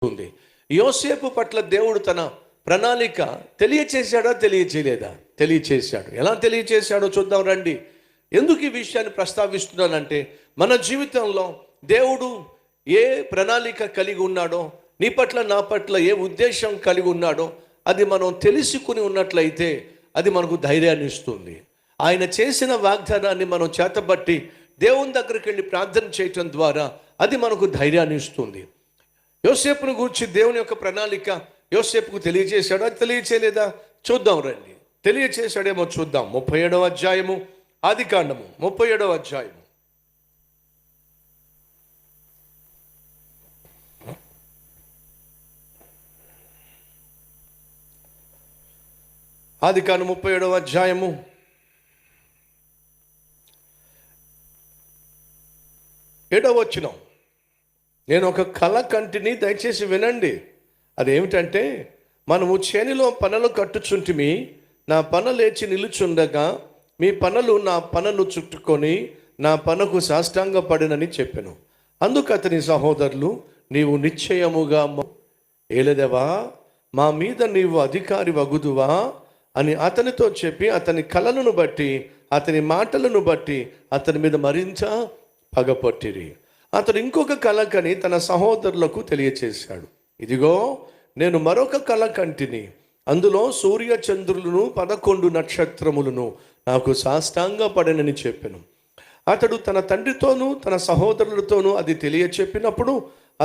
ఉంది. యోసేపు పట్ల దేవుడు తన ప్రణాళిక తెలియచేశాడా, తెలియచేయలేదా? తెలియచేశాడు. ఎలా తెలియచేశాడో చూద్దాం రండి. ఎందుకు ఈ విషయాన్ని ప్రస్తావిస్తున్నానంటే, మన జీవితంలో దేవుడు ఏ ప్రణాళిక కలిగి ఉన్నాడో, నీ పట్ల నా పట్ల ఏ ఉద్దేశం కలిగి ఉన్నాడో అది మనం తెలుసుకుని ఉన్నట్లయితే అది మనకు ధైర్యాన్ని ఇస్తుంది. ఆయన చేసిన వాగ్దానాన్ని మనం చేతబట్టి దేవుని దగ్గరికి వెళ్ళి ప్రార్థన చేయటం ద్వారా అది మనకు ధైర్యాన్ని ఇస్తుంది. యోసేపును గూర్చి దేవుని యొక్క ప్రణాళిక యోసేపుకు తెలియజేశాడు, అది తెలియచేయలేదా? చూద్దాం రండి. తెలియచేశాడేమో చూద్దాం. 37వ అధ్యాయము, ఆదికాండము 37వ అధ్యాయము. ఆదికాండము 37వ అధ్యాయము 7వ వచనం. నేను ఒక కల కంటిని, దయచేసి వినండి. అదేమిటంటే, మనము చేనిలో పనలు కట్టుచుంటిమి, నా పన లేచి నిలుచుండగా మీ పనలు నా పనను చుట్టుకొని నా పనకు సాష్టాంగపడినని చెప్పెను. అందుకు అతని సహోదరులు, నీవు నిశ్చయముగా ఏలదవా, మా మీద నీవు అధికారి వగుదువా అని అతనితో చెప్పి అతని కలలను బట్టి అతని మాటలను బట్టి అతని మీద మరింత పగపట్టిరి. అతడు ఇంకొక కల కని తన సహోదరులకు తెలియచేశాడు. ఇదిగో, నేను మరొక కల కంటిని, అందులో సూర్య చంద్రులను 11 నక్షత్రములను నాకు సాష్టాంగపడనని చెప్పెను. అతడు తన తండ్రితోనూ తన సహోదరులతోనూ అది తెలియచెప్పినప్పుడు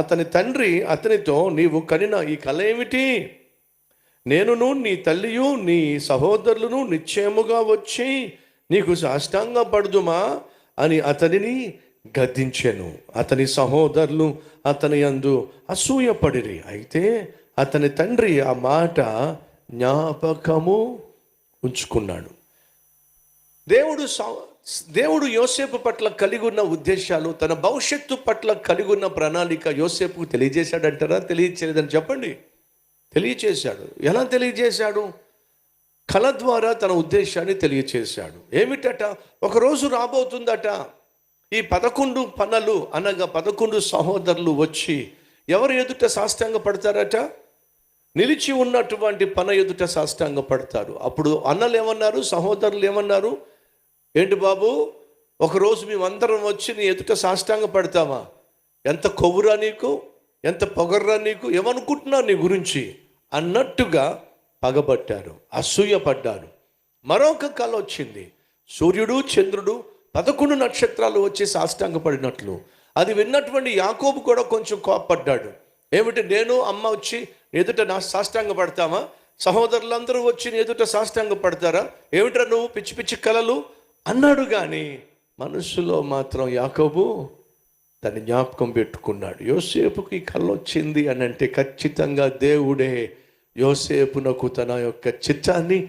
అతని తండ్రి అతనితో, నీవు కనిన ఈ కల ఏమిటి? నేనును నీ తల్లియు నీ సహోదరులను నిశ్చయముగా వచ్చి నీకు సాష్టాంగపడుదుమా అని అతనిని గద్దించెను. అతని సహోదరులు అతని యందు అసూయపడిరి. అయితే అతని తండ్రి ఆ మాట జ్ఞాపకము ఉంచుకున్నాడు. దేవుడు యోసేపు పట్ల కలిగి ఉన్న ఉద్దేశాలు, తన భవిష్యత్తు పట్ల కలిగి ఉన్న ప్రణాళిక యోసేపుకు తెలియజేశాడంటారా? తెలియచేయలేదని చెప్పండి. తెలియచేశాడు. ఎలా తెలియజేశాడు? కళ ద్వారా తన ఉద్దేశాన్ని తెలియచేశాడు. ఏమిటట? ఒకరోజు రాబోతుందట, ఈ 11 పనలు అనగా 11 సహోదరులు వచ్చి ఎవరు ఎదుట సాష్టాంగ పడతారట? నిలిచి ఉన్నటువంటి పన ఎదుట సాష్టాంగ పడతారు. అప్పుడు అన్నలు ఏమన్నారు? సహోదరులు ఏమన్నారు? ఏంటి బాబు, ఒకరోజు మేమందరం వచ్చి నీ ఎదుట సాష్టాంగ పడతామా? ఎంత కొవ్వురా నీకు, ఎంత పొగర్రా నీకు, ఏమనుకుంటున్నావు నీ గురించి అన్నట్టుగా పగబట్టారు, అసూయపడ్డారు. మరొక కళ వచ్చింది. సూర్యుడు చంద్రుడు 11 నక్షత్రాలు వచ్చి సాష్టాంగపడినట్లు. అది విన్నటువంటి యాకోబు కూడా కొంచెం కోపడ్డాడు. ఏమిటి, నేను అమ్మ వచ్చి ఎదుట నా సాష్టాంగ పడతామా? సహోదరులందరూ వచ్చి ఎదుట సాష్టాంగ పడతారా? ఏమిట్రా నువ్వు పిచ్చి పిచ్చి కలలు అన్నాడు. కానీ మనసులో మాత్రం యాకోబు తన జ్ఞాపకం పెట్టుకున్నాడు. యోసేపుకి కళ వచ్చింది అని అంటే ఖచ్చితంగా దేవుడే యోసేపునకు తన యొక్క చిత్తాన్ని,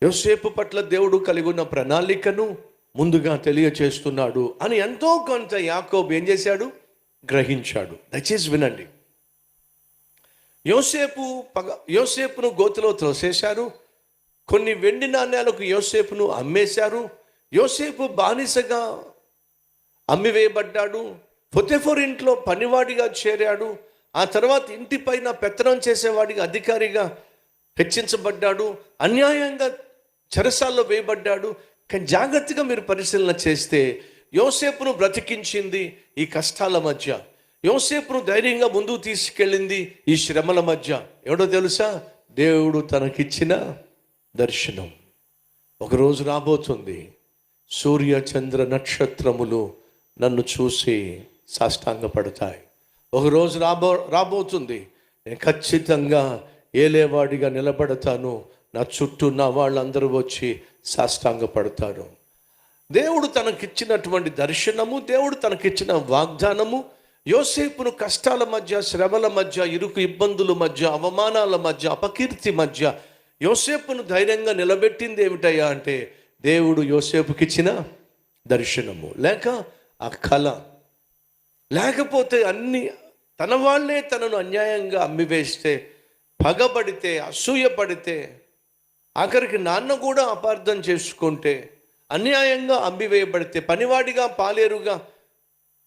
యోసేపు పట్ల దేవుడు కలిగి ఉన్న ప్రణాళికను ముందుగా తెలియచేస్తున్నాడు అని ఎంతో కొంత యాకోబు ఏం చేశాడు? గ్రహించాడు. దయచేసి వినండి. యోసేపును గోతిలో త్రోసేశారు. కొన్ని వెండి నాణ్యాలకు యోసేపును అమ్మేశారు. యోసేపు బానిసగా అమ్మివేయబడ్డాడు. పొతిఫర్ ఇంట్లో పనివాడిగా చేరాడు. ఆ తర్వాత ఇంటి పైన పెత్తనం చేసేవాడిగా, అధికారిగా హెచ్చించబడ్డాడు. అన్యాయంగా చెరసాల్లో వేయబడ్డాడు. కానీ జాగ్రత్తగా మీరు పరిశీలన చేస్తే యోసేపును బ్రతికించింది ఈ కష్టాల మధ్య, యోసేపును ధైర్యంగా ముందుకు తీసుకెళ్ళింది ఈ శ్రమల మధ్య. ఎవడో తెలుసా? దేవుడు తనకిచ్చిన దర్శనం. ఒకరోజు రాబోతుంది, సూర్య చంద్ర నక్షత్రములు నన్ను చూసి సాష్టాంగపడతాయి. ఒక రోజు రాబోతుంది, నేను ఖచ్చితంగా ఏలేవాడిగా నిలబడతాను, నా చుట్టూ నా వాళ్ళందరూ వచ్చి సాష్టాంగపడతారు. దేవుడు తనకిచ్చినటువంటి దర్శనము, దేవుడు తనకిచ్చిన వాగ్దానము యోసేపును కష్టాల మధ్య, శ్రమల మధ్య, ఇరుకు ఇబ్బందుల మధ్య, అవమానాల మధ్య, అపకీర్తి మధ్య యోసేపును ధైర్యంగా నిలబెట్టింది ఏమిటయ్యా అంటే దేవుడు యోసేపుకిచ్చిన దర్శనము, లేక ఆ కళ. లేకపోతే అన్ని తన వాళ్ళే తనను అన్యాయంగా అమ్మివేస్తే, పగబడితే, అసూయపడితే, ఆఖరికి నాన్న కూడా అపార్థం చేసుకుంటే, అన్యాయంగా అమ్మివేయబడితే, పనివాడిగా పాలేరుగా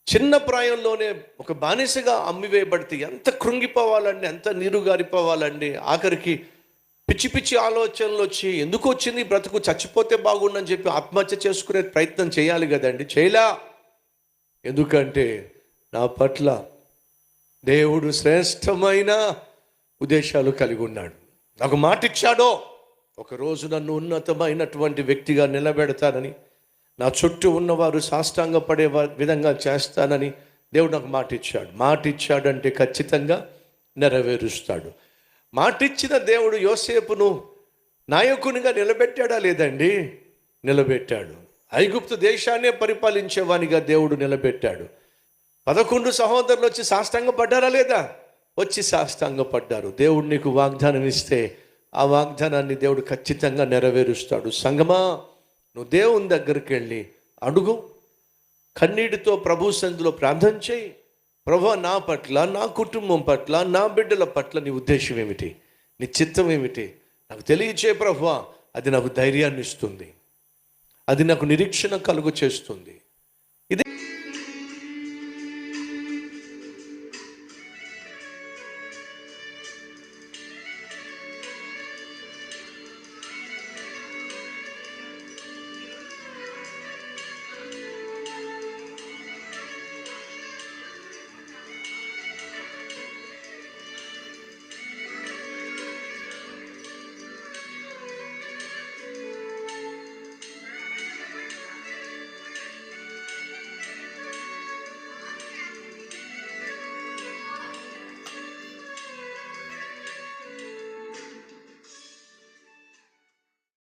చిన్న ప్రాయంలోనే ఒక బానిసగా అమ్మివేయబడితే ఎంత కృంగిపోవాలండి, ఎంత నీరుగారిపోవాలండి. ఆఖరికి పిచ్చి పిచ్చి ఆలోచనలు వచ్చి ఎందుకు వచ్చింది బ్రతుకు, చచ్చిపోతే బాగుండని చెప్పి ఆత్మహత్య చేసుకునే ప్రయత్నం చేయాలి కదండి. చేయలా. ఎందుకంటే నా పట్ల దేవుడు శ్రేష్టమైన ఉద్దేశాలు కలిగి ఉన్నాడు. నాకు మాట ఇచ్చాడో ఒకరోజు నన్ను ఉన్నతమైనటువంటి వ్యక్తిగా నిలబెడతానని, నా చుట్టూ ఉన్నవారు సాష్టాంగపడే విధంగా చేస్తానని దేవుడు నాకు మాట ఇచ్చాడు. మాట ఇచ్చాడంటే ఖచ్చితంగా నెరవేరుస్తాడు. మాటిచ్చిన దేవుడు యోసేపును నాయకునిగా నిలబెట్టాడా లేదండి? నిలబెట్టాడు. ఐగుప్తు దేశాన్నే పరిపాలించేవానిగా దేవుడు నిలబెట్టాడు. 11 సహోదరులు వచ్చి సాష్టాంగపడ్డారా లేదా? వచ్చి సాష్టాంగపడ్డారు. దేవుడు నీకు వాగ్దానం ఇస్తే ఆ వాగ్దానాన్ని దేవుడు ఖచ్చితంగా నెరవేరుస్తాడు. సంగమా, నువ్వు దేవుని దగ్గరికి వెళ్ళి అడుగు, కన్నీటితో ప్రభు సన్నిధిలో ప్రార్థన చేయి. ప్రభువా, నా పట్ల, నా కుటుంబం పట్ల, నా బిడ్డల పట్ల నీ ఉద్దేశం ఏమిటి, నీ చిత్తం ఏమిటి నాకు తెలియచే ప్రభువా. అది నాకు ధైర్యాన్ని ఇస్తుంది, అది నాకు నిరీక్షణ కలుగు చేస్తుంది.